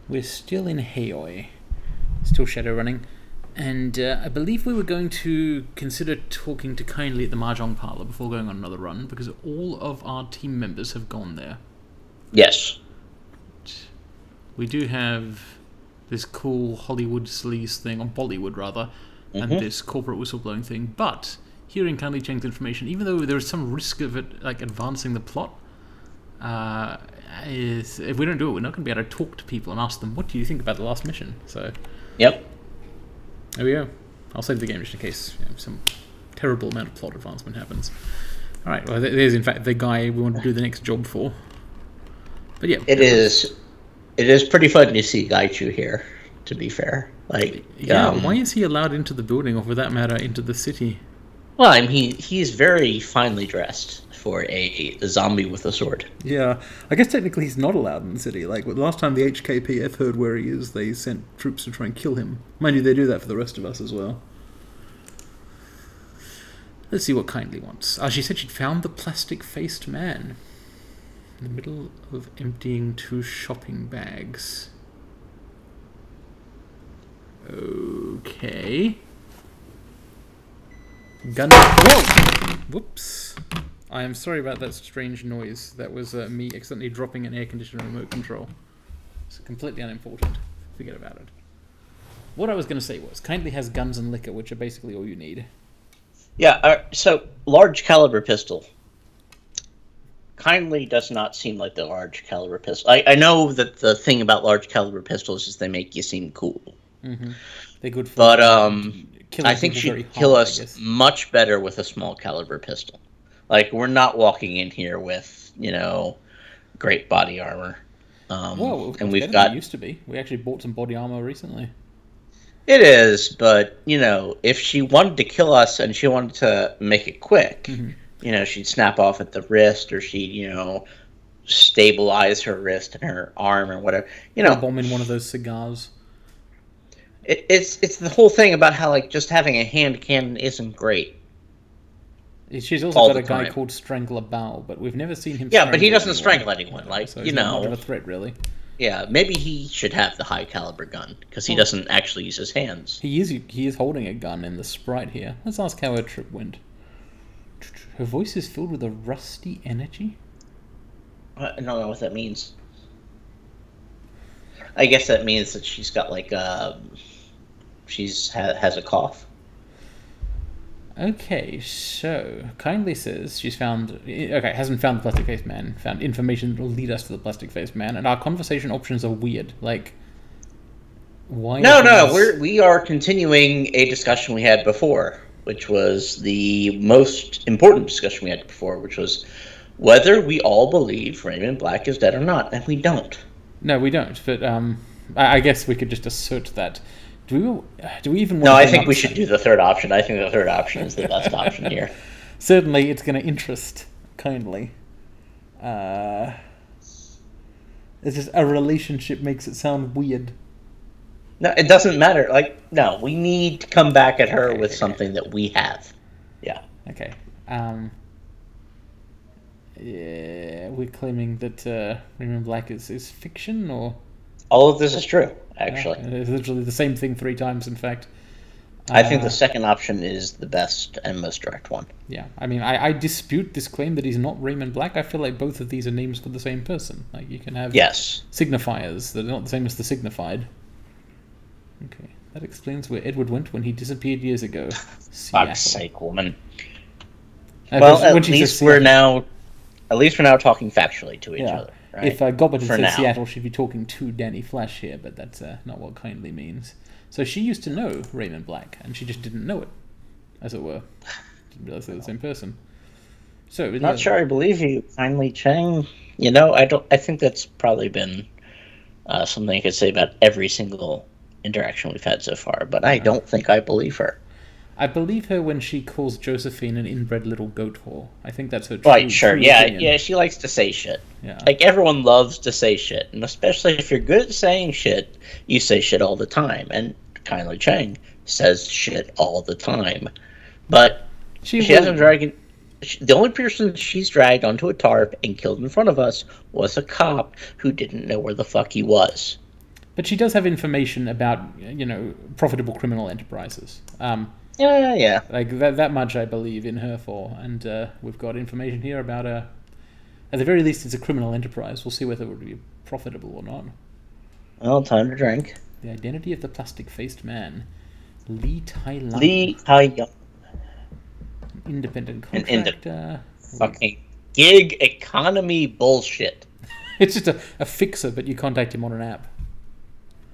We're still in Heoi, still Shadowrunning, and I believe we were going to consider talking to Kindly at the Mahjong Parlour before going on another run, because all of our team members have gone there. Yes. We do have this cool Hollywood sleaze thing, or Bollywood rather, and this corporate whistleblowing thing, but hearing Kindly Cheng's information, even though there is some risk of it like advancing the plot, if we don't do it, we're not going to be able to talk to people and ask them, what do you think about the last mission? So, yep. There we go. I'll save the game just in case some terrible amount of plot advancement happens. Alright, well, there's in fact the guy we want to do the next job for. But yeah. It is pretty fun to see Gaichu here, to be fair. Like, yeah, why is he allowed into the building, or for that matter, into the city? Well, I mean, he's very finely dressed for a zombie with a sword. Yeah, I guess technically he's not allowed in the city. Like, the last time the HKPF heard where he is, they sent troops to try and kill him. Mind you, they do that for the rest of us as well. Let's see what Kindly wants. She said she'd found the plastic-faced man in the middle of emptying 2 shopping bags. Okay. Gun. Whoa! Whoops. I am sorry about that strange noise. That was me accidentally dropping an air conditioner remote control. It's completely unimportant. Forget about it. What I was going to say was, Kindly has guns and liquor, which are basically all you need. Yeah, so, large caliber pistol. Kindly does not seem like the large caliber pistol. I know that the thing about large caliber pistols is they make you seem cool. They're good for I think she'd kill us much better with a small caliber pistol. Like, we're not walking in here with, you know, great body armor. Well, and we've got... It used to be. We actually bought some body armor recently. It is, but, you know, if she wanted to kill us and she wanted to make it quick, you know, she'd snap off at the wrist, or she'd, you know, stabilize her wrist and her arm or whatever. You know, bomb in one of those cigars. It's the whole thing about how, like, just having a hand cannon isn't great. She's also got a guy called Strangler Bao, but we've never seen him. Yeah, but he doesn't strangle anyone. Like, so you know, not much of a threat, really. Yeah, maybe he should have the high caliber gun because he doesn't actually use his hands. He is holding a gun in the sprite here. Let's ask how her trip went. Her voice is filled with a rusty energy. I don't know what that means. I guess that means that she's got like has a cough. Okay, so Kindly says she's found... Okay, hasn't found the plastic-faced man. Found information that will lead us to the plastic-faced man. And our conversation options are weird. Like, why... No, we are continuing a discussion we had before, which was the most important discussion we had before, which was whether we all believe Raymond Black is dead or not, and we don't. No, we don't, but I guess we could just assert that. Do we even want No, I think we should do the third option. I think the third option is the best option here. Certainly, it's going to interest Kindly. It's just a relationship makes it sound weird. No, it doesn't matter. Like, no, we need to come back at her with something that we have. Yeah. Okay. Yeah, we're claiming that Raymond Black is fiction, or... All of this is true, actually. It's literally the same thing 3 times, in fact. I think the second option is the best and most direct one. Yeah, I mean, I dispute this claim that he's not Raymond Black. I feel like both of these are names for the same person. Like, you can have signifiers that are not the same as the signified. Okay, that explains where Edward went when he disappeared years ago. Fuck's sake, woman. Well, at least we're now talking factually to each other. Right? If Gobbert said Seattle, she'd be talking to Danny Flash here, but that's not what Kindly means. So she used to know Raymond Black, and she just didn't know it, as it were. Didn't realize they were the same person. So not sure I believe you, Kindly Cheng. You know, I think that's probably been something I could say about every single interaction we've had so far, but I don't think I believe her. I believe her when she calls Josephine an inbred little goat whore. I think that's her true opinion. Yeah, she likes to say shit. Yeah. Like, everyone loves to say shit, and especially if you're good at saying shit, you say shit all the time, and Kindly Cheng says shit all the time. But she hasn't dragged... The only person she's dragged onto a tarp and killed in front of us was a cop who didn't know where the fuck he was. But she does have information about, you know, profitable criminal enterprises. Yeah. Like, that much I believe in her for. And we've got information here about a... At the very least, it's a criminal enterprise. We'll see whether it would be profitable or not. Well, time to drink. The identity of the plastic-faced man. Lee Tai Lung. Lee Tai Young. Independent contractor. Fucking gig economy bullshit. It's just a fixer, but you contact him on an app.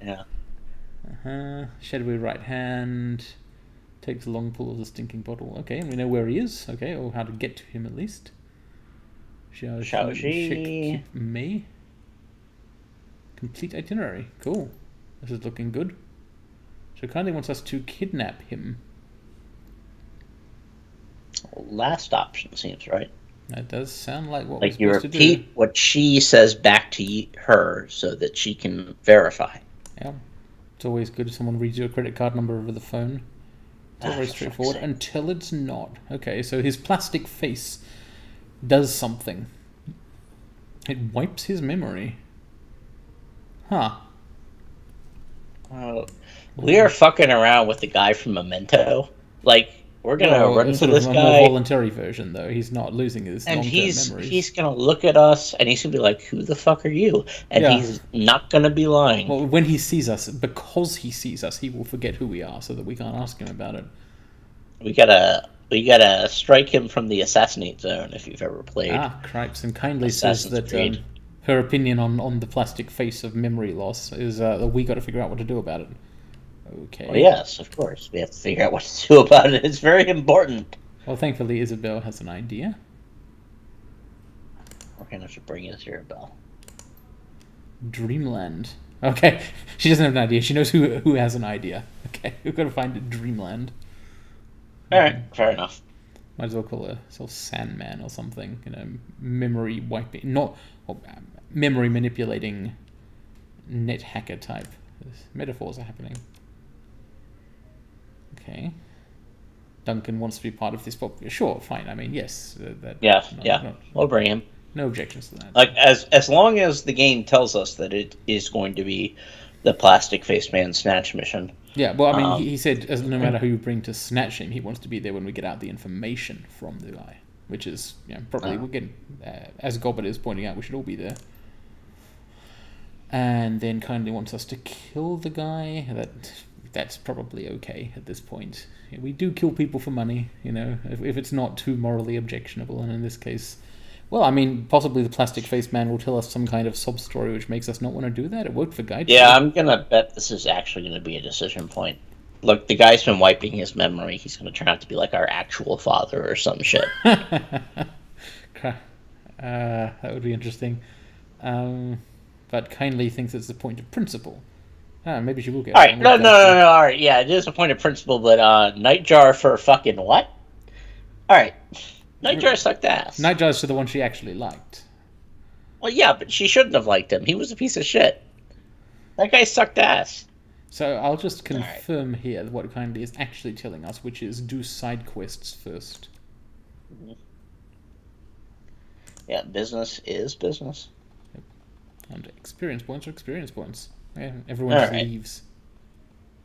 Yeah. Shadowy right hand. Takes a long pull of the stinking bottle. Okay, and we know where he is. Okay, or how to get to him at least. Shao Shi Mei. Complete itinerary. Cool. This is looking good. So kindly wants us to kidnap him. Last option seems right. That does sound like what like we're you supposed to do. repeat what she says back to her so that she can verify. Yeah. It's always good if someone reads your credit card number over the phone. It's all very straightforward until it's not. Okay, so his plastic face does something. It wipes his memory. Huh. We are fucking around with the guy from Memento. Like, we're gonna run into this guy. A more voluntary version, though. He's not losing his long-term memories. He's gonna look at us, and he's gonna be like, "Who the fuck are you?" And he's not gonna be lying. Well, when he sees us, because he sees us, he will forget who we are, so that we can't ask him about it. We gotta strike him from the assassinate zone if you've ever played. Cripes, and kindly says that her opinion on the plastic face of memory loss is that we got to figure out what to do about it. Okay. Well, yes, of course. We have to figure out what to do about it. It's very important. Well, thankfully, Isabel has an idea. We're going to have to bring Isabel. Dreamland. Okay. She doesn't have an idea. She knows who has an idea. Okay. We've got to find Dreamland. Alright, fair enough. Might as well call her Sandman or something. You know, memory wiping. Not... memory manipulating net hacker type. Metaphors are happening. Okay. Duncan wants to be part of this. Well, sure, fine. I mean, yes. We'll bring him. No objections to that. Like, as long as the game tells us that it is going to be the plastic-faced man snatch mission. Yeah, well, I mean, he said no matter who you bring to snatch him, he wants to be there when we get out the information from the guy. Which is, you know, probably, we're getting, as Gobbert is pointing out, we should all be there. And then kindly wants us to kill the guy. That's probably okay at this point. We do kill people for money, you know, if it's not too morally objectionable. And in this case, well, I mean, possibly the plastic-faced man will tell us some kind of sob story which makes us not want to do that. It worked for Guy. Yeah, I'm going to bet this is actually going to be a decision point. Look, the guy's been wiping his memory. He's going to turn out to be like our actual father or some shit. That would be interesting. But kindly thinks it's the point of principle. Maybe she will get... Alright, no, alright, yeah, it is a point of principle, but Nightjar for fucking what? Alright, Nightjar sucked ass. Nightjar's to the one she actually liked. Well, yeah, but she shouldn't have liked him. He was a piece of shit. That guy sucked ass. So I'll just confirm here what kindly is actually telling us, which is do side quests first. Yeah, business is business. Yep. And experience points are experience points. Yeah, everyone just leaves.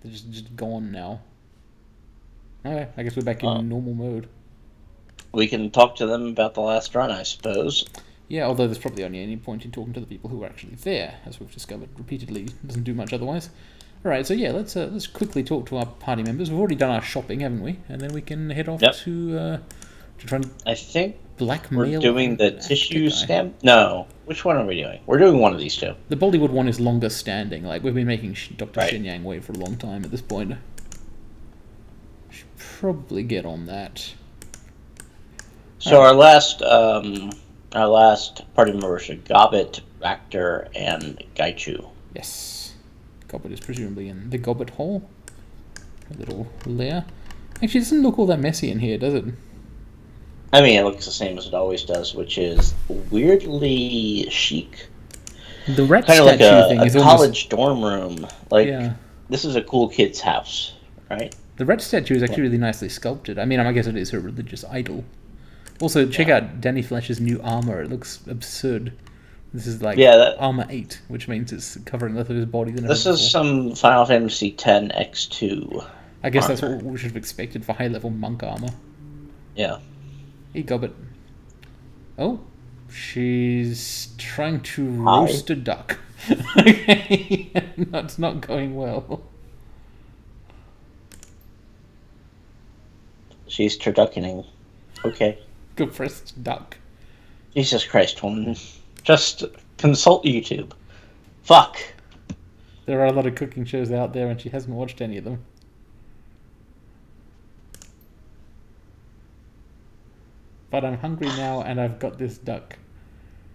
They're just gone now. Okay, I guess we're back in normal mode. We can talk to them about the last run, I suppose. Yeah, although there's probably only any point in talking to the people who are actually there, as we've discovered repeatedly. It doesn't do much otherwise. Alright, so yeah, let's quickly talk to our party members. We've already done our shopping, haven't we? And then we can head off to try and... I think blackmail. We're doing the tissue stamp? No. Which one are we doing? We're doing one of these two. The Bollywood one is longer standing. Like, we've been making Dr. Shenyang wait for a long time at this point. Should probably get on that. So our last party members are Gobbet, Actor, and Gaichu. Yes. Gobbet is presumably in the Gobbet Hall. A little lair. Actually, it doesn't look all that messy in here, does it? I mean, it looks the same as it always does, which is weirdly chic. The rat kind statue of like thing is college dorm room. Like, yeah. This is a cool kid's house, right? The rat statue is actually really nicely sculpted. I mean, I guess it is her religious idol. Also, check out Danny Flash's new armor. It looks absurd. This is like armor 8, which means it's covering less of his body than this is some Final Fantasy X X2. I guess that's what we should have expected for high-level monk armor. Yeah. Hey, Gobbet. Oh, she's trying to roast a duck. Okay, that's not going well. She's turduckening. Okay. Good first duck. Jesus Christ, woman. Just consult YouTube. Fuck. There are a lot of cooking shows out there and she hasn't watched any of them. But I'm hungry now and I've got this duck.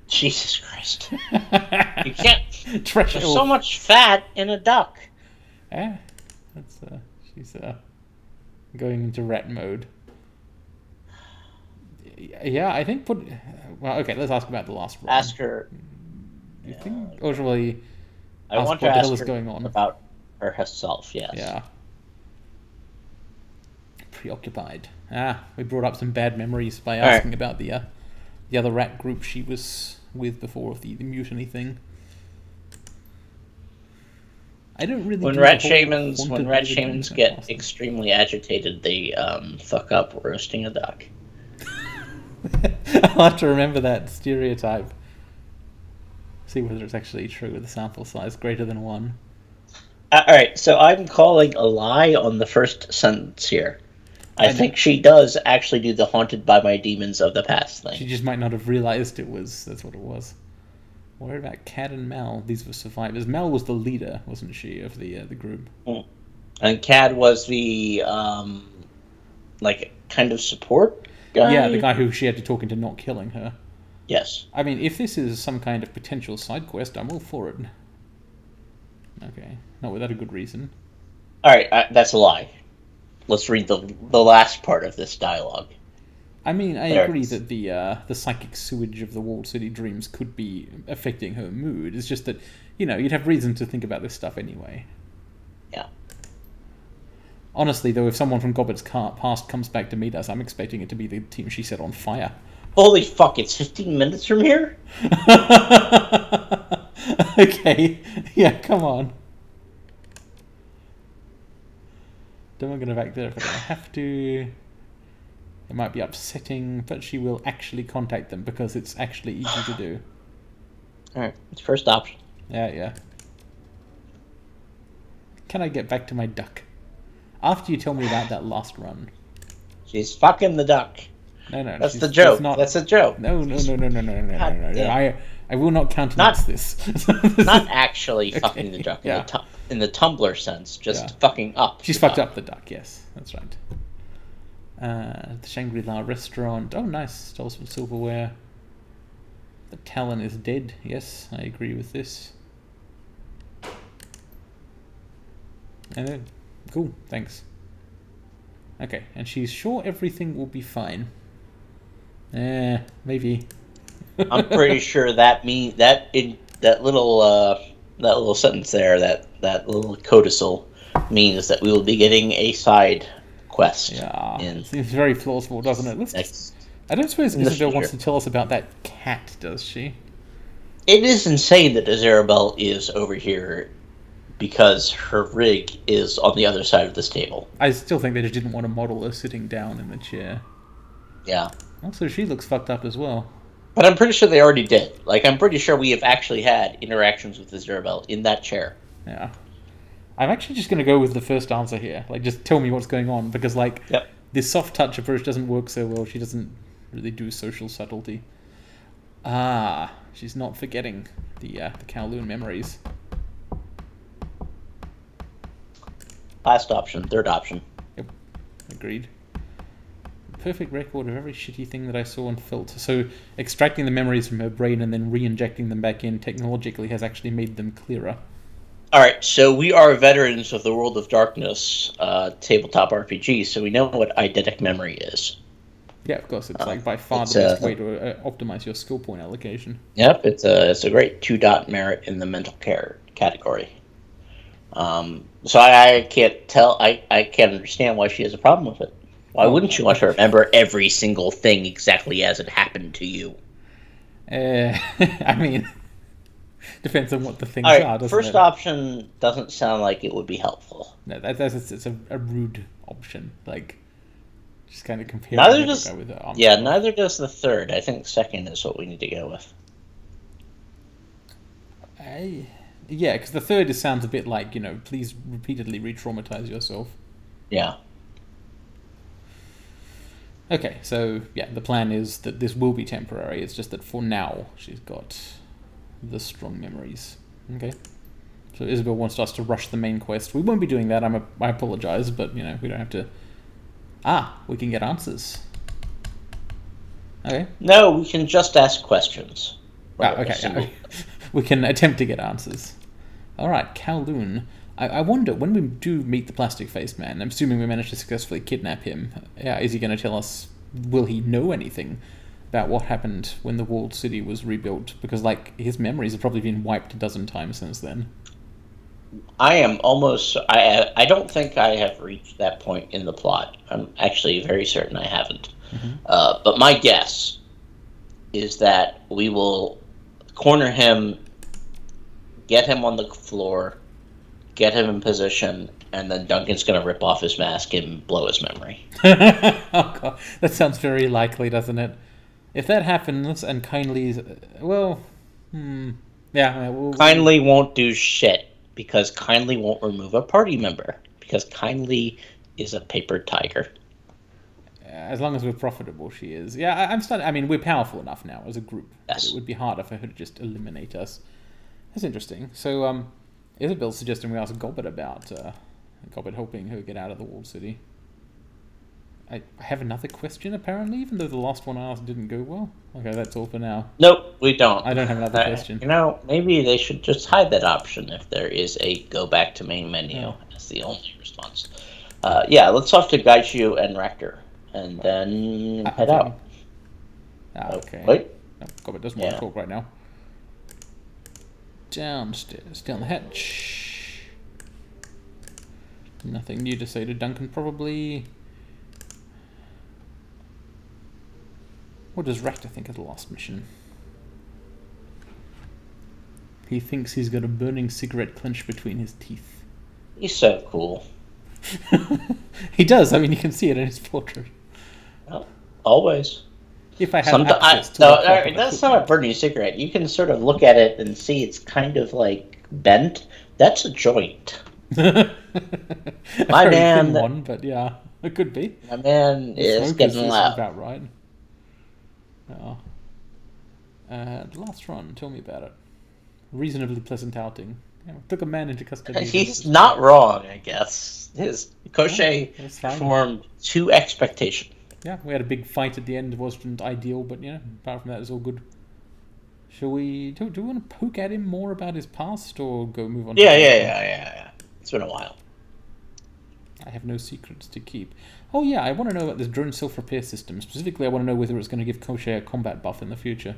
Jesus Christ. You can't... There's so much fat in a duck. Yeah. That's, she's going into rat mode. Yeah, I think well, okay, let's ask about the last one. Ask her... You think? Or shall we I want to ask her going on? About her herself, yes. Yeah. Preoccupied. We brought up some bad memories by asking about the other rat group she was with before the mutiny thing. I don't really. When rat shamans get extremely agitated, they fuck up roasting a duck. I'll have to remember that stereotype. See whether it's actually true with a sample size greater than 1. Alright, so I'm calling a lie on the first sentence here. I think she does actually do the haunted by my demons of the past thing. She just might not have realized that's what it was. What about Cad and Mel? These were survivors. Mel was the leader, wasn't she, of the group? And Cad was the, kind of support guy? Yeah, the guy who she had to talk into not killing her. Yes. I mean, if this is some kind of potential side quest, I'm all for it. Okay. Not without a good reason. Alright, that's a lie. Let's read the last part of this dialogue. I mean, I agree that the psychic sewage of the walled city dreams could be affecting her mood. It's just that, you'd have reason to think about this stuff anyway. Yeah. Honestly, though, if someone from Gobbet's past comes back to meet us, I'm expecting it to be the team she set on fire. Holy fuck, it's 15 minutes from here? Okay. Yeah, come on. Don't go back there if I don't have to. It might be upsetting, but she will actually contact them because it's actually easy to do. Alright, it's first option. Yeah. Can I get back to my duck? After you tell me about that last run. She's fucking the duck. No. That's the joke. That's a joke. No. I will not countenance this. Not actually fucking the duck in the Tumblr sense, just fucking up. She's fucked up the duck, yes. That's right. The Shangri-La restaurant. Oh, nice. Stole some silverware. The Talon is dead. Yes, I agree with this. And then, cool, thanks. Okay, and she's sure everything will be fine. Maybe. I'm pretty sure that little sentence there, that little codicil, means that we will be getting a side quest. Yeah, it seems very plausible, doesn't it? I don't suppose Isabel wants to tell us about that cat, does she? It is insane that Isabel is over here because her rig is on the other side of this table. I still think they just didn't want to model her sitting down in the chair. Yeah. Also, she looks fucked up as well. But I'm pretty sure they already did. I'm pretty sure we have actually had interactions with Isabel in that chair. Yeah. I'm actually just going to go with the first answer here. Just tell me what's going on, because, this soft touch approach doesn't work so well. She doesn't really do social subtlety. She's not forgetting the Kowloon memories. Last option, third option. Yep, agreed. Perfect record of every shitty thing that I saw and felt. So extracting the memories from her brain and then re-injecting them back in technologically has actually made them clearer. Alright, so we are veterans of the World of Darkness tabletop RPG, so we know what eidetic memory is. Yeah, of course. It's by far the best way to optimize your skill point allocation. Yep, it's a great 2-dot merit in the mental care category. So I can't understand why she has a problem with it. Why wouldn't you want to remember every single thing exactly as it happened to you? I mean, Depends on what the things All right, are, doesn't first it? option doesn't sound like it would be helpful. No, it's a rude option. Like, just kind of comparing Neither does with the arms. yeah, neither does the third. I think second is what we need to go with. Yeah, because the third sounds a bit like, please repeatedly re-traumatize yourself. Yeah. Okay, so yeah, the plan is that this will be temporary. It's just that for now she's got the strong memories. Okay. So Isabel wants us to rush the main quest. We won't be doing that. I apologize, but we don't have to. We can get answers. Okay. No, we can just ask questions. Okay. We can attempt to get answers. All right, Kowloon. I wonder, when we do meet the plastic-faced man, I'm assuming we managed to successfully kidnap him, is he going to tell us, will he know anything about what happened when the walled city was rebuilt? Because, his memories have probably been wiped a dozen times since then. I am almost... I don't think I have reached that point in the plot. I'm actually very certain I haven't. Mm-hmm. But my guess is that we will corner him, get him on the floor, get him in position, and then Duncan's going to rip off his mask and blow his memory. Oh god, that sounds very likely, doesn't it? If that happens and Kindly's... Kindly won't do shit, because Kindly won't remove a party member, because Kindly is a paper tiger. As long as we're profitable, she is. Yeah, I'm starting... I mean, we're powerful enough now as a group. Yes. It would be harder for her to just eliminate us. That's interesting. So, Isabel's suggesting we ask Gobbet about Gobbet helping her get out of the walled city. I have another question, apparently, even though the last one I asked didn't go well. Okay, that's all for now. Nope, we don't. I don't have another question. Maybe they should just hide that option if there is a go back to main menu as the only response. Let's talk to Gaishu and Rector, and then head out. Okay. Wait. No, Gobbet doesn't want to talk right now. Downstairs, down the hatch. Nothing new to say to Duncan, probably. What does Rector think of the last mission? He thinks he's got a burning cigarette clenched between his teeth. He's so cool. He does. I mean, you can see it in his portrait. Well, always. If I had access to that's not a burning cigarette. You can sort of look at it and see it's kind of like bent. That's a joint. My man, one, but yeah, it could be. My man is getting loud. About right. The last run, tell me about it. Reasonably pleasant outing. Took a man into custody. He's not wrong, I guess. His Koshei performed to expectation. Yeah, we had a big fight at the end. It wasn't ideal, but apart from that, it's all good. Shall we... Do we want to poke at him more about his past, or move on? Yeah. It's been a while. I have no secrets to keep. Oh yeah, I want to know about this drone self-repair system. Specifically, I want to know whether it's going to give Koshei a combat buff in the future.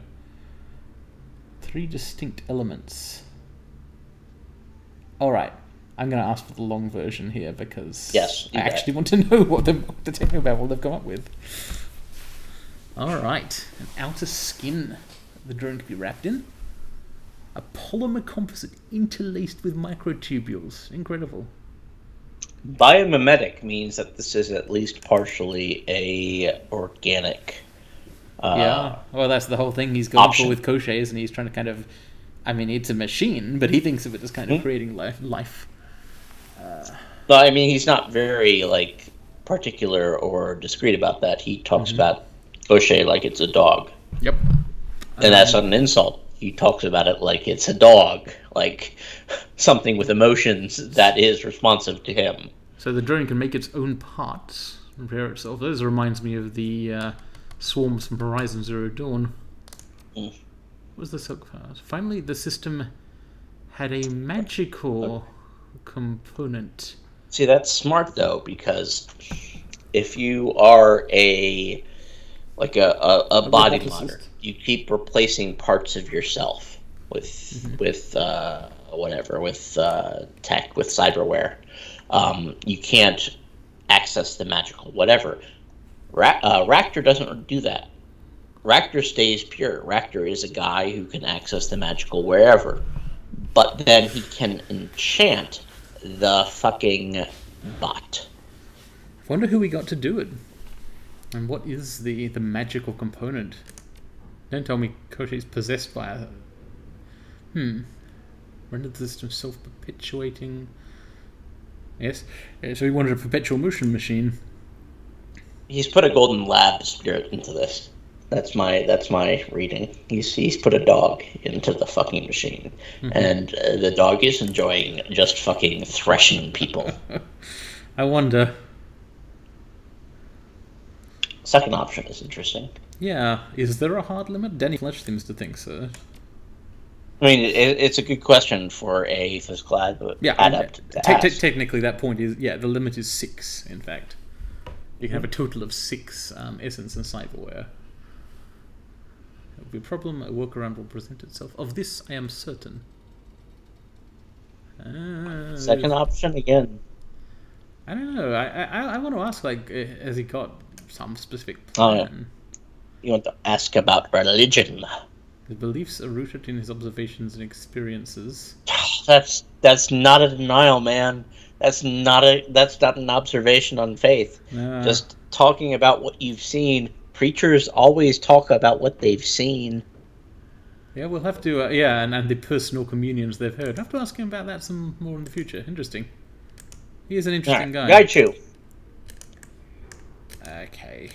3 distinct elements. Alright, I'm going to ask for the long version here, because I actually want to know what they're talking about, what they've come up with. Alright, an outer skin the drone could be wrapped in. A polymer composite interlaced with microtubules. Incredible. Biomimetic means that this is at least partially a organic. Well, that's the whole thing he's going for with Koshei, isn't he? He's trying to kind of... I mean, it's a machine, but he thinks of it as kind of creating life. But I mean, he's not very particular or discreet about that. He talks about Koshei like it's a dog. Yep. And that's not an insult. He talks about it like it's a dog, like something with emotions that is responsive to him. So the drone can make its own parts, repair itself. This reminds me of the swarms from Horizon Zero Dawn. What was the silk part? Finally, the system had a magical component. See, that's smart though, because if you are a body modder, you keep replacing parts of yourself with tech, with cyberware. You can't access the magical whatever. Raptor doesn't do that. Ractor stays pure. Ractor is a guy who can access the magical wherever. But then he can enchant the fucking bot. I wonder who we got to do it. And what is the magical component? Don't tell me Koshi's possessed by a... Render the system self-perpetuating. Yes. So he wanted a perpetual motion machine. He's put a golden lab spirit into this. That's my reading. He's put a dog into the fucking machine. And the dog is enjoying just fucking threshing people. I wonder. Second option is interesting. Yeah. Is there a hard limit? Danny Fletch seems to think so. I mean, it's a good question for a physical adept to ask. Technically, that point is... Yeah, the limit is 6, in fact. You can have a total of 6 essence and cyberware. It will be a problem. A workaround will present itself. Of this, I am certain. Second option again. I don't know. I want to ask, like, has he got some specific plan? Oh, yeah. You want to ask about religion. His beliefs are rooted in his observations and experiences. That's not a denial, man. That's not an observation on faith. Just talking about what you've seen. Preachers always talk about what they've seen. Yeah, we'll have to. And the personal communions they've heard. I'll have to ask him about that some more in the future. Interesting. He is an interesting guy. Got you. Okay.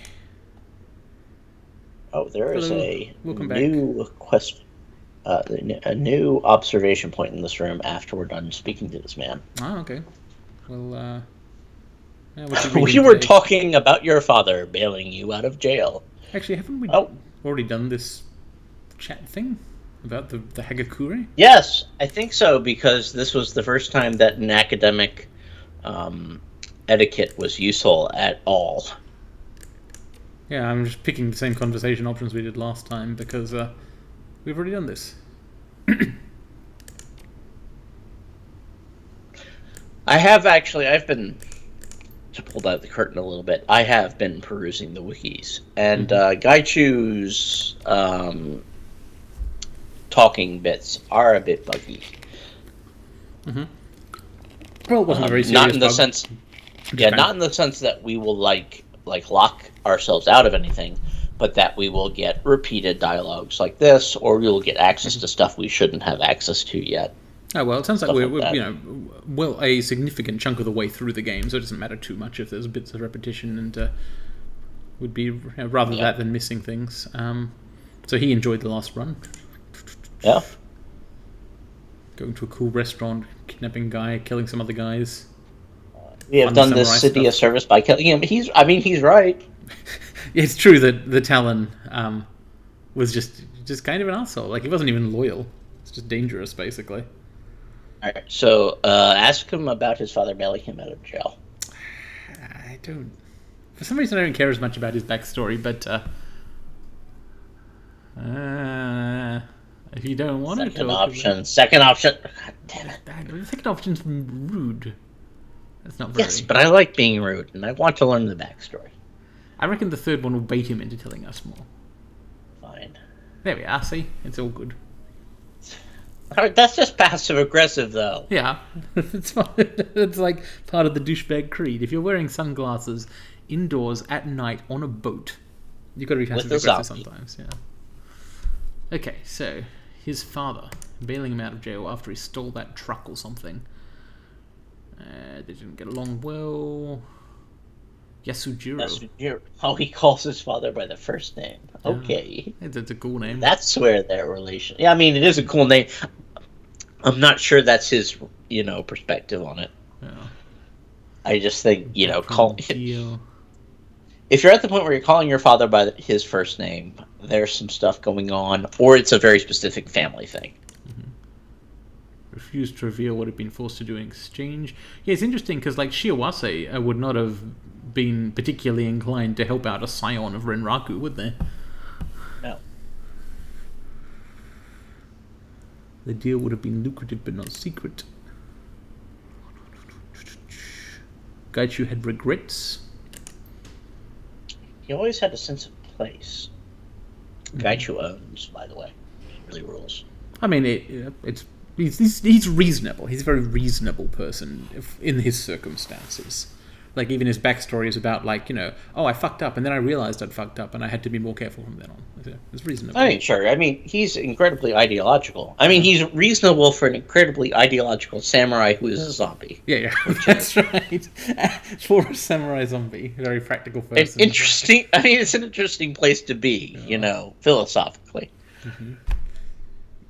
Oh, there is a Welcome new question. A new observation point in this room after we're done speaking to this man. Oh, okay. Well, we were talking about your father bailing you out of jail. Actually, haven't we already done this chat thing about the Hagakure? Yes, I think so, because this was the first time that an academic etiquette was useful at all. Yeah, I'm just picking the same conversation options we did last time because we've already done this. I've been, to pull out the curtain a little bit, I have been perusing the wikis, and Gaichu's talking bits are a bit buggy. Well, it wasn't a very serious not in the bug. sense, not in the sense that we will like lock ourselves out of anything, but that we will get repeated dialogues like this, or we will get access to stuff we shouldn't have access to yet. Oh well, it sounds like we're a significant chunk of the way through the game, so it doesn't matter too much if there's bits of repetition, and would be rather that than missing things. So he enjoyed the last run. Yeah. Going to a cool restaurant, kidnapping a guy, killing some other guys. We have done this city a service by killing him. He's right. It's true that the Talon was just kind of an asshole. Like, he wasn't even loyal. It's just dangerous, basically. All right, so ask him about his father bailing him out of jail. I don't... For some reason, I don't care as much about his backstory, but... if you don't want to talk Second option. God damn it. The second option's rude. That's not very... Yes, but I like being rude, and I want to learn the backstory. I reckon the third one will bait him into telling us more. Fine. There we are, see? It's all good. That's just passive-aggressive, though. Yeah. It's fine. It's like part of the douchebag creed. If you're wearing sunglasses indoors at night on a boat, you've got to be passive-aggressive sometimes, yeah. Okay, so his father bailing him out of jail after he stole that truck or something. They didn't get along well. Yasujiro. Oh, he calls his father by the first name. Okay. It's a cool name. That's where their relation... Yeah, I mean, it is a cool name. I'm not sure that's his, perspective on it. Yeah. I just think, if you're at the point where you're calling your father by his first name, there's some stuff going on, or it's a very specific family thing. Refused to reveal what had been forced to do in exchange. Yeah, it's interesting because, like, Shiawase would not have been particularly inclined to help out a scion of Renraku, would they? No. The deal would have been lucrative but not secret. Gaichu had regrets. He always had a sense of place. Gaichu owns, by the way. It really rules. I mean, he's reasonable. He's a very reasonable person in his circumstances. Like, even his backstory is about, like, oh, I fucked up, and then I realized I'd fucked up, and I had to be more careful from then on. It's reasonable. I mean, sure. I mean, he's incredibly ideological. I mean, he's reasonable for an incredibly ideological samurai who is a zombie. Yeah, that's right. For a samurai zombie, a very practical person. Interesting. I mean, it's an interesting place to be, philosophically. Mm-hmm.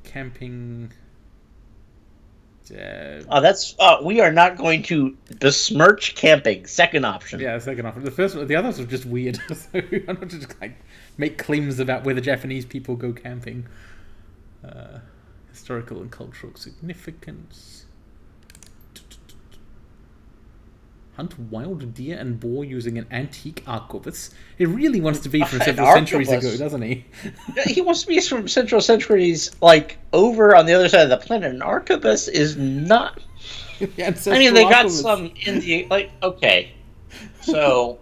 Camping... we are not going to besmirch camping. Second option. Yeah, second option. The others are just weird. So I'm not just make claims about where the Japanese people go camping. Historical and cultural significance. Hunt wild deer and boar using an antique arquebus. It really wants to be from several centuries ago, doesn't he? He wants to be from several centuries, over on the other side of the planet. An arquebus is not... I mean, they got some in the... okay. So,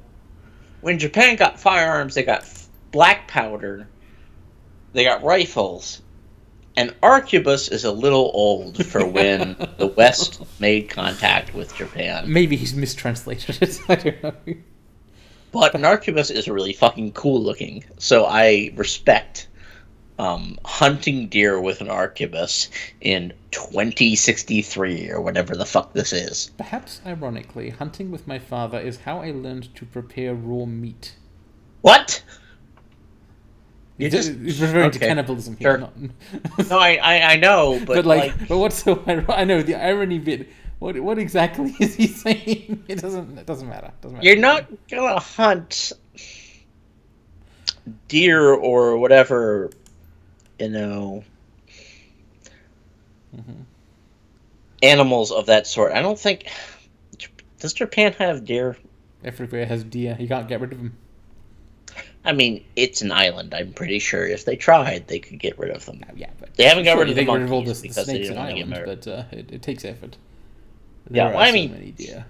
when Japan got firearms, they got black powder, they got rifles. An arquebus is a little old for when the West made contact with Japan. Maybe he's mistranslated it. I don't know. But an arquebus is really fucking cool looking, so I respect hunting deer with an arquebus in 2063 or whatever the fuck this is. Perhaps ironically, hunting with my father is how I learned to prepare raw meat. What? He's referring to cannibalism here. Sure. No, I know, but but what's so ironic? I know the irony bit. What exactly is he saying? It doesn't matter. You're not gonna hunt deer or whatever, animals of that sort. I don't think. Does Japan have deer? Everywhere has deer. You can't get rid of them. I mean, it's an island. I'm pretty sure if they tried, they could get rid of them. Yeah, but they haven't got rid of the monkeys all the because they snakes didn't in want to get Ireland, married. but it takes effort. I mean, many deer.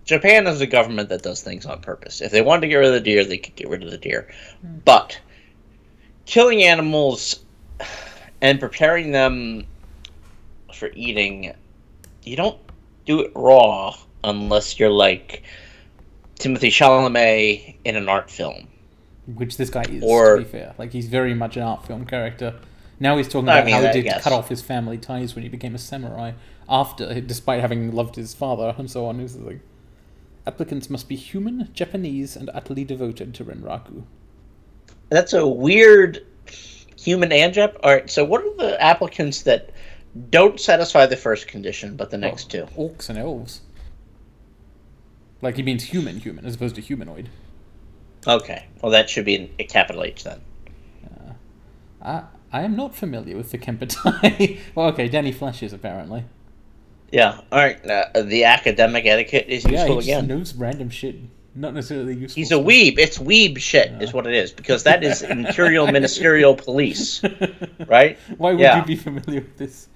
Japan is a government that does things on purpose. If they wanted to get rid of the deer, they could get rid of the deer. But killing animals and preparing them for eating, you don't do it raw unless you're like Timothée Chalamet in an art film. Which this guy is, to be fair. Like, he's very much an art film character. Now he's talking about how he did cut off his family ties when he became a samurai, despite having loved his father, and so on. He's like, applicants must be human, Japanese, and utterly devoted to Renraku. That's a weird human and Jap. Alright, so what are the applicants that don't satisfy the first condition, but the next two? Orcs and elves. Like, he means human, as opposed to humanoid. Okay, well that should be a capital H then. I am not familiar with the Kempetai. Well, okay, Danny Flesh is apparently. Yeah, alright, the academic etiquette is useful again. He knows random shit, not necessarily useful. He's a weeb, it's weeb shit is what it is, because that is Imperial Ministerial Police, right? Why would you be familiar with this?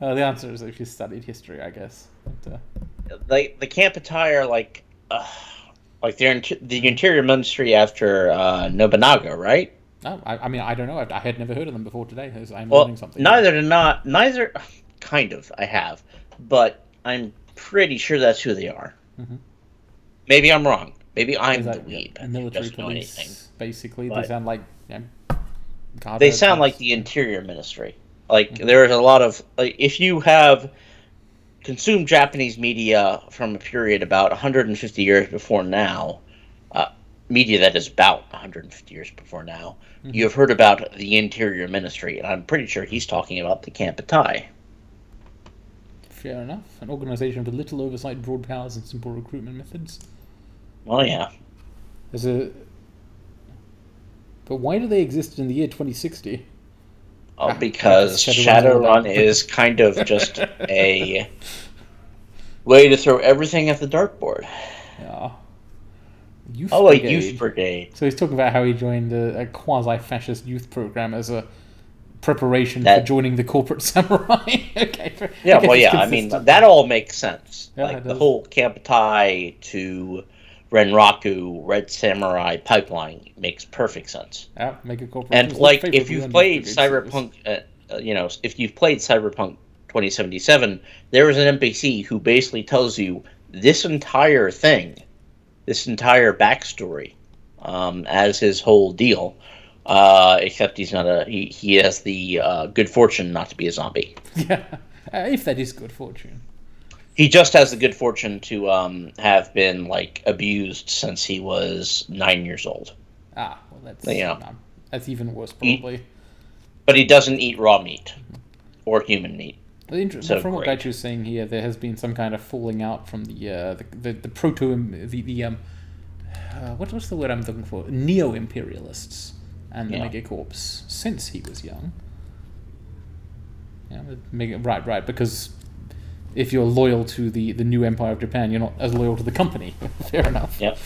The answer is if you studied history, I guess. But, the Kempetai are like the Interior Ministry after Nobunaga, right? Oh, I mean, I don't know. I had never heard of them before today. I'm learning something. Neither, kind of, I have. But I'm pretty sure that's who they are. Mm-hmm. Maybe I'm wrong. Maybe I'm the weeb. Military police, basically. But they sound like... they sound like the Interior Ministry. Like, there is a lot of... if you have consumed Japanese media from a period about 150 years before now, media that is about 150 years before now, you have heard about the Interior Ministry, and I'm pretty sure he's talking about the Kempetai. Fair enough. An organization with little oversight, broad powers, and simple recruitment methods. Well, yeah. But why do they exist in the year 2060? Because Shadowrun is kind of just a way to throw everything at the dartboard. Yeah. A youth brigade. So he's talking about how he joined a quasi-fascist youth program as a preparation for joining the corporate samurai. Okay. Yeah, I mean, that all makes sense. Yeah, like the whole Kempetai to Renraku Red Samurai pipeline makes perfect sense. Yeah, Mega Corporation. And like, if you've played Cyberpunk, if you've played Cyberpunk 2077, there was an NPC who basically tells you this entire thing, this entire backstory, as his whole deal. Except he's not he has the good fortune not to be a zombie. Yeah, if that is good fortune. He just has the good fortune to have been like abused since he was 9 years old. Ah, well, that's even worse probably. But he doesn't eat raw meat or human meat. So from what Gaichu was saying here, there has been some kind of falling out from the proto what's the word I'm looking for? Neo-imperialists and the Megacorps since he was young. Yeah, right, because if you're loyal to the new Empire of Japan, you're not as loyal to the company. Fair enough. Yep.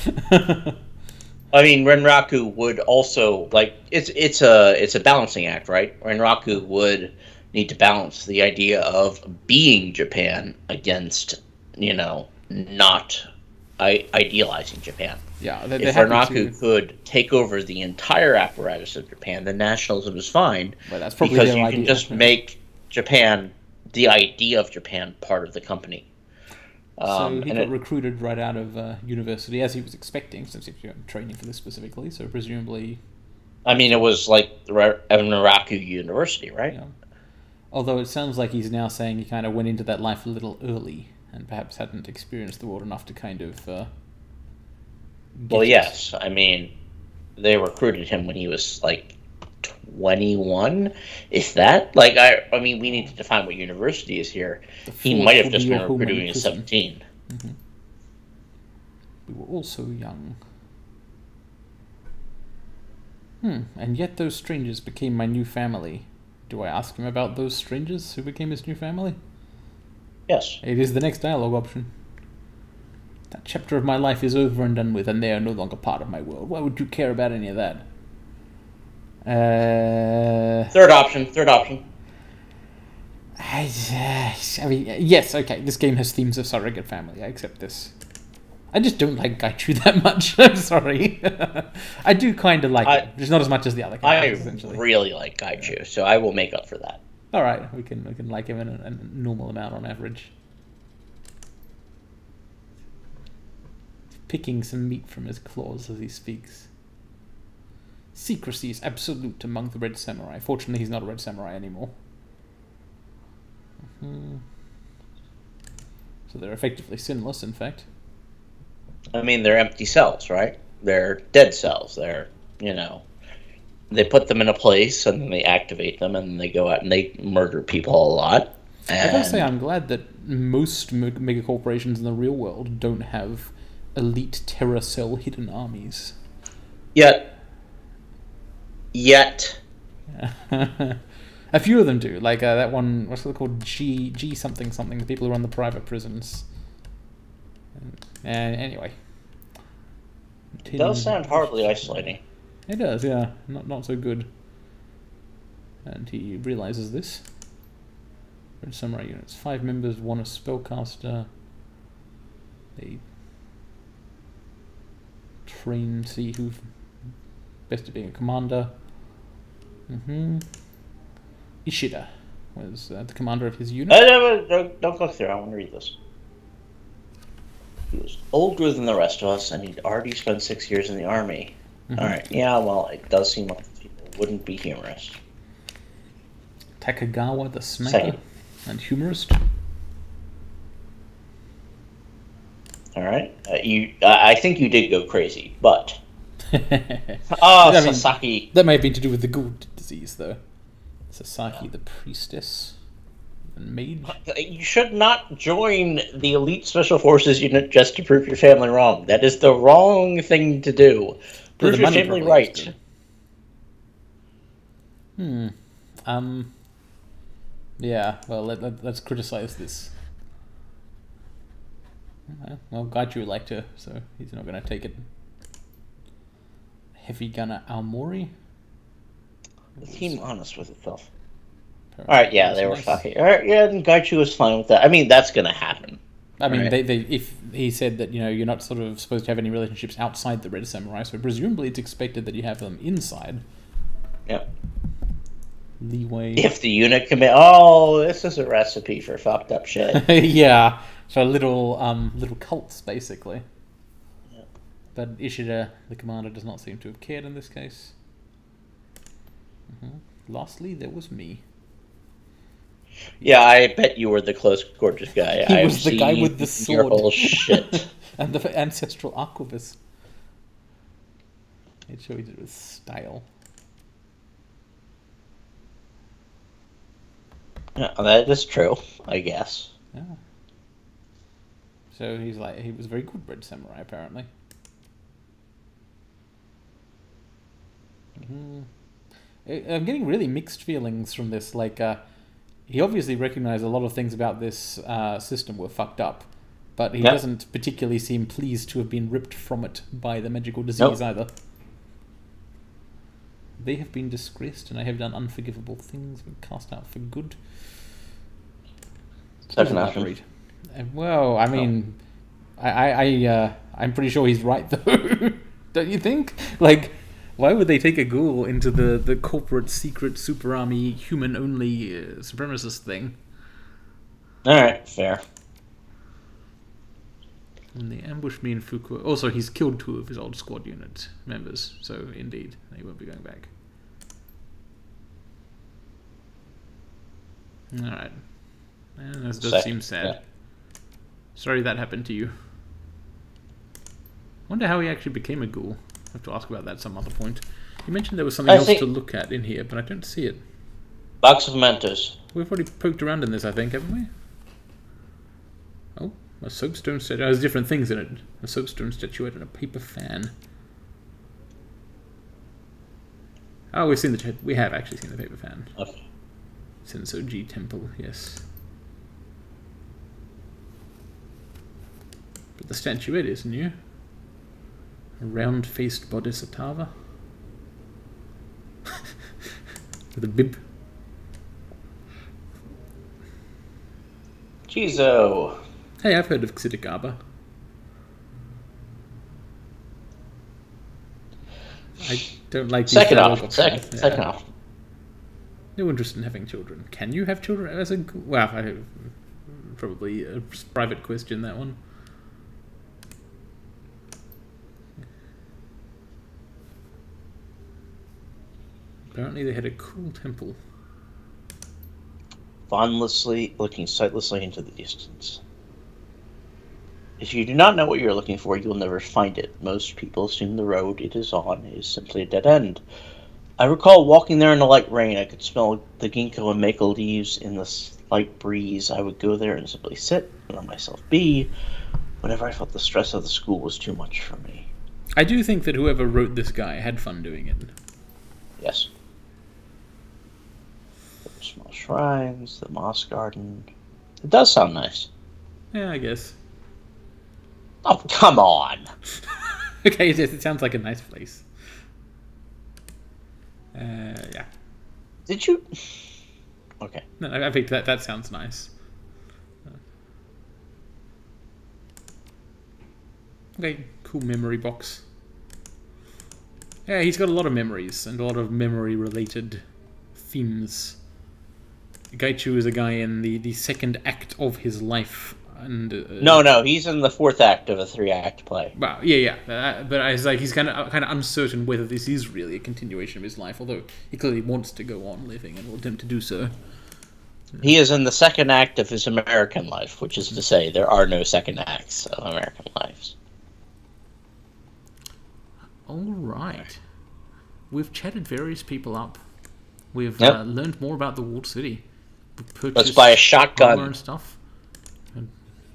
I mean, Renraku would also it's a balancing act, right? Renraku would need to balance the idea of being Japan against, not idealizing Japan. Yeah, if Renraku could take over the entire apparatus of Japan, then nationalism is fine. Well, that's probably because you can just make Japan, the idea of Japan, part of the company. So he got recruited right out of university, as he was expecting, since he was training for this specifically. So presumably, I mean, it was like Renraku University, right? Yeah. Although it sounds like he's now saying he kind of went into that life a little early, and perhaps hadn't experienced the world enough to kind of. Well, yes. I mean, they recruited him when he was like 21, if that. Like, I mean, we need to define what university is here. He might have just been recruited when he was 17. Mm-hmm. We were also young. And yet those strangers became my new family. Do I ask him about those strangers who became his new family? Yes. It is the next dialogue option. That chapter of my life is over and done with, and they are no longer part of my world. Why would you care about any of that? Third option. I mean, yes, okay, this game has themes of surrogate family. I accept this. I just don't like Gaichu that much. I'm sorry. I do kind of like it, just not as much as the other characters, essentially. I really like Gaichu, so I will make up for that. All right, we can like him in a normal amount on average. Picking some meat from his claws as he speaks. Secrecy is absolute among the Red Samurai. Fortunately, he's not a Red Samurai anymore. So they're effectively sinless, in fact. I mean, they're empty cells, right? They're dead cells. They're, they put them in a place, and then they activate them, and they go out and they murder people a lot. And I gotta say, I'm glad that most mega corporations in the real world don't have elite terror cell hidden armies. Yet. A few of them do, like that one. What's it called? G something. The people who run the private prisons. And anyway, it does sound horribly isolating. It does, yeah. Not so good. And he realizes this. Red Samurai units. 5 members, 1 a spellcaster. They train, see who's best at being a commander. Ishida was the commander of his unit. Don't click there, I want to read this. He was older than the rest of us, and he'd already spent 6 years in the army. Alright, yeah, well, it does seem like people wouldn't be humorous. Takagawa the smacker and humorist. Alright, I think you did go crazy, but... Sasaki... That may have been to do with the Gould disease, though. Sasaki the priestess and mage. You should not join the elite special forces unit just to prove your family wrong. That is the wrong thing to do. Prove your family right. Yeah, well, let's criticize this. Well, Gaichu would like to, so he's not going to take it. Heavy gunner Aomori. Seem honest with itself. Alright, yeah, they were fucking... Alright, yeah, and Gaichu was fine with that. I mean, that's going to happen. I mean, if he said that, you're not sort of supposed to have any relationships outside the Red Samurai, so presumably it's expected that you have them inside. Yep. Leeway. If the unit commit, oh, this is a recipe for fucked up shit. Yeah, for little cults, basically. Yep. But Ishida, the commander, does not seem to have cared in this case. Lastly, there was me. Yeah, I bet you were the close, gorgeous guy. He was the guy with the sword. Your whole shit. And the ancestral arquebus. Made sure he did it with style. Yeah, that is true, I guess. Yeah. So he was a very good Red Samurai, apparently. I'm getting really mixed feelings from this. He obviously recognized a lot of things about this system were fucked up, but he doesn't particularly seem pleased to have been ripped from it by the magical disease either. They have been disgraced, and I have done unforgivable things, been cast out for good. Second option. Well, I mean, I'm pretty sure he's right, though. Don't you think? Why would they take a ghoul into the corporate secret super army human only supremacist thing? Alright, fair. And they ambushed me in Fuku. Also, he's killed 2 of his old squad unit members, so indeed, they won't be going back. Alright. That does seem sad. Yeah. Sorry that happened to you. Wonder how he actually became a ghoul. I have to ask about that at some other point. You mentioned there was something else to look at in here, but I don't see it. Box of Mentos. We've already poked around in this, I think, haven't we? Oh, a soapstone statue. There's different things in it. A soapstone statuette and a paper fan. Oh, we've seen the. We have actually seen the paper fan. Okay. Sensoji Temple, yes. But the statuette is new. A round-faced bodhisattva. With a bib. Jizo. Hey, I've heard of Xitigaba. I don't like these Second off. No interest in having children. Can you have children as a... Well, probably a private question, that one. Apparently they had a cool temple. Fondlessly looking sightlessly into the distance. If you do not know what you're looking for, you will never find it. Most people assume the road it is on is simply a dead end. I recall walking there in the light rain. I could smell the ginkgo and maple leaves in the slight breeze. I would go there and simply sit and let myself be whenever I felt the stress of the school was too much for me. I do think that whoever wrote this guy had fun doing it. Yes. The small shrines, the moss garden. It does sound nice. Yeah, I guess. Oh, come on! Okay, it sounds like a nice place. Yeah. Did you... Okay. No, I think that sounds nice. Okay, cool memory box. Yeah, he's got a lot of memories, and a lot of memory-related themes. Gaichu is a guy in the second act of his life. And, no, he's in the 4th act of a 3-act play. Well, yeah. But I was like, he's kind of uncertain whether this is really a continuation of his life, although he clearly wants to go on living and will attempt to do so. He is in the 2nd act of his American life, which is to say there are no 2nd acts of American lives. Alright. We've chatted various people up. We've learned more about the walled city. Let's buy a shotgun. And stuff.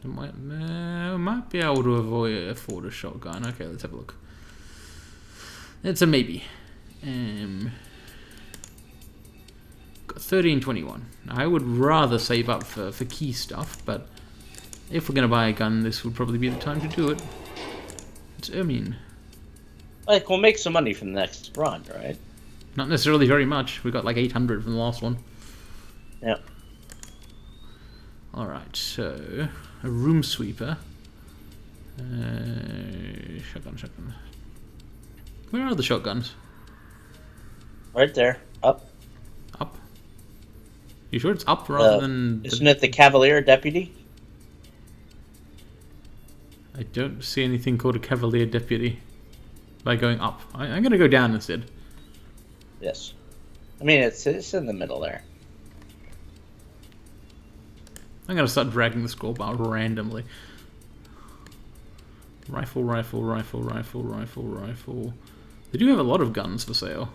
Might be able to afford a shotgun. Okay, let's have a look. It's a maybe. Got 1321. I would rather save up for key stuff, but if we're going to buy a gun, this would probably be the time to do it. It's Ermine. Like, we'll make some money from the next run, right? Not necessarily very much. We got like 800 from the last one. Yeah. Alright, so... a room sweeper. Shotgun. Where are the shotguns? Right there. Up. Up? You sure it's up rather than... Isn't it the Cavalier Deputy? I don't see anything called a Cavalier Deputy by going up. I'm going to go down instead. Yes. I mean, it's in the middle there. I'm going to start dragging the scroll bar randomly. Rifle. They do have a lot of guns for sale.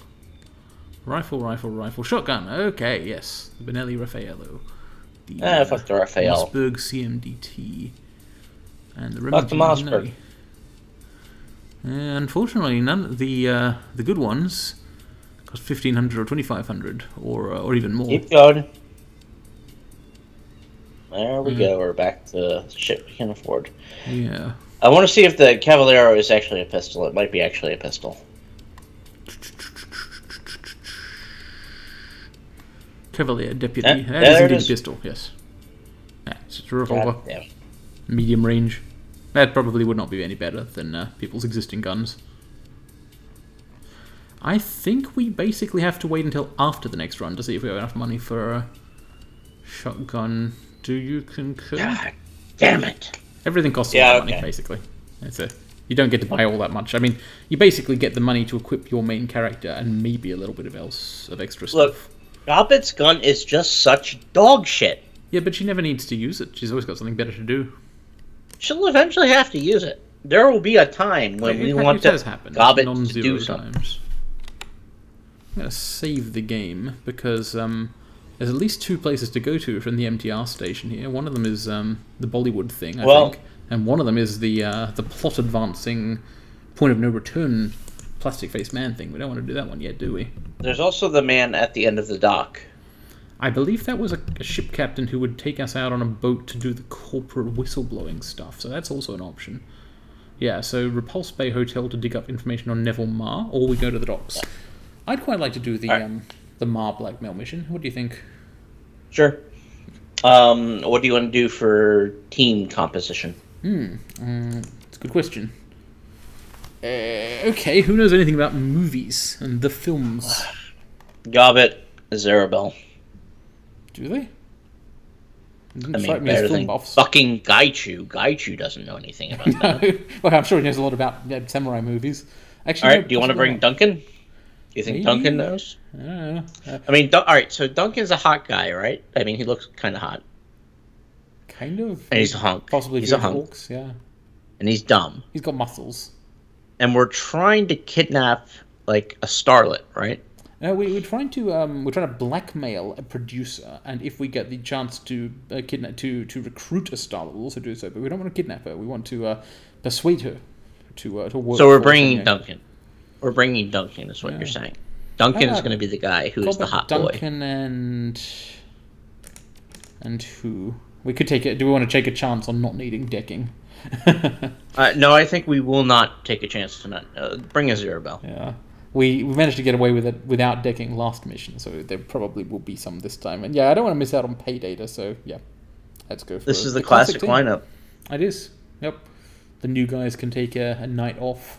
Rifle. Shotgun. Okay, yes. The Benelli Raffaello. Fuck the Raphael. Mossberg CMDT. And the Fuck the Mossberg. Unfortunately, none of the good ones cost 1,500 or 2,500 or even more. Keep going. There we go. We're back to shit we can afford. Yeah. I want to see if the Cavaliero is actually a pistol. It might be actually a pistol. Cavalier Deputy. Yeah, that is indeed a pistol, yes. Yeah, it's just a revolver. Medium range. That probably would not be any better than people's existing guns. I think we basically have to wait until after the next run to see if we have enough money for a shotgun. Do you concur? God damn it. Everything costs a lot of money, basically. You don't get to buy all that much. I mean, you basically get the money to equip your main character and maybe a little bit of extra stuff. Look, Gobbet's gun is just such dog shit. Yeah, but she never needs to use it. She's always got something better to do. She'll eventually have to use it. There will be a time when we want Gobbet to do something. I'm going to save the game because there's at least 2 places to go to from the MTR station here. One of them is the Bollywood thing, I think. And one of them is the plot advancing point of no return plastic face man thing. We don't want to do that one yet, do we? There's also the man at the end of the dock. I believe that was a ship captain who would take us out on a boat to do the corporate whistleblowing stuff, so that's also an option. Yeah, so Repulse Bay Hotel to dig up information on Neville Marr, or we go to the docks. Yeah. I'd quite like to do the Marr blackmail mission. What do you think? Sure. What do you want to do for team composition? It's a good question. Okay, who knows anything about movies and the films? Gobbet, Zarabel. Do they? I mean, better than fucking Gaichu. Gaichu doesn't know anything about that. Well, I'm sure he knows a lot about samurai movies. Actually, all right, do you want to bring Duncan? Do you think Duncan knows? I don't know. I mean, all right, so Duncan's a hot guy, right? I mean, he looks kind of hot. Kind of. And he's a hunk. Possibly he's a hunk. Orcs, yeah. And he's dumb. He's got muscles. And we're trying to kidnap, like, a starlet, right? No, we're trying to blackmail a producer, and if we get the chance to kidnap to recruit a starlet, we'll also do so. But we don't want to kidnap her. We want to persuade her to work. So we're bringing Duncan. We're bringing Duncan, is what you're saying. Duncan is going to be the guy who is the hot boy. Duncan and who? We could take it. Do we want to take a chance on not needing decking? No, I think we will not take a chance to not bring a Zarabel. Yeah. We managed to get away with it without decking last mission, so there probably will be some this time. And yeah, I don't want to miss out on pay data, so yeah, let's go for this is the classic lineup. It is. Yep. The new guys can take a night off,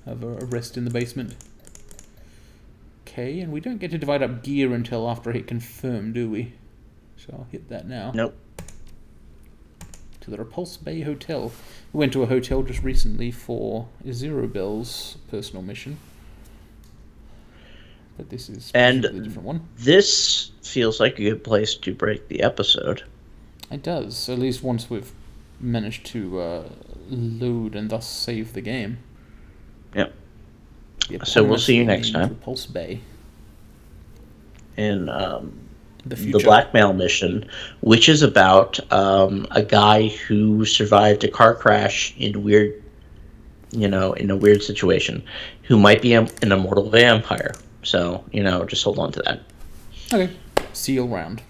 have a rest in the basement. Okay, and we don't get to divide up gear until after I hit confirm, do we? So I'll hit that now. Nope. To the Repulse Bay Hotel. We went to a hotel just recently for personal mission. But this is a different one. This feels like a good place to break the episode. It does, at least once we've managed to load and thus save the game. Yep. So we'll see you next time. Repulse Bay. In the blackmail mission, which is about a guy who survived a car crash in a weird situation, who might be an immortal vampire. So, just hold on to that. Okay. See you around.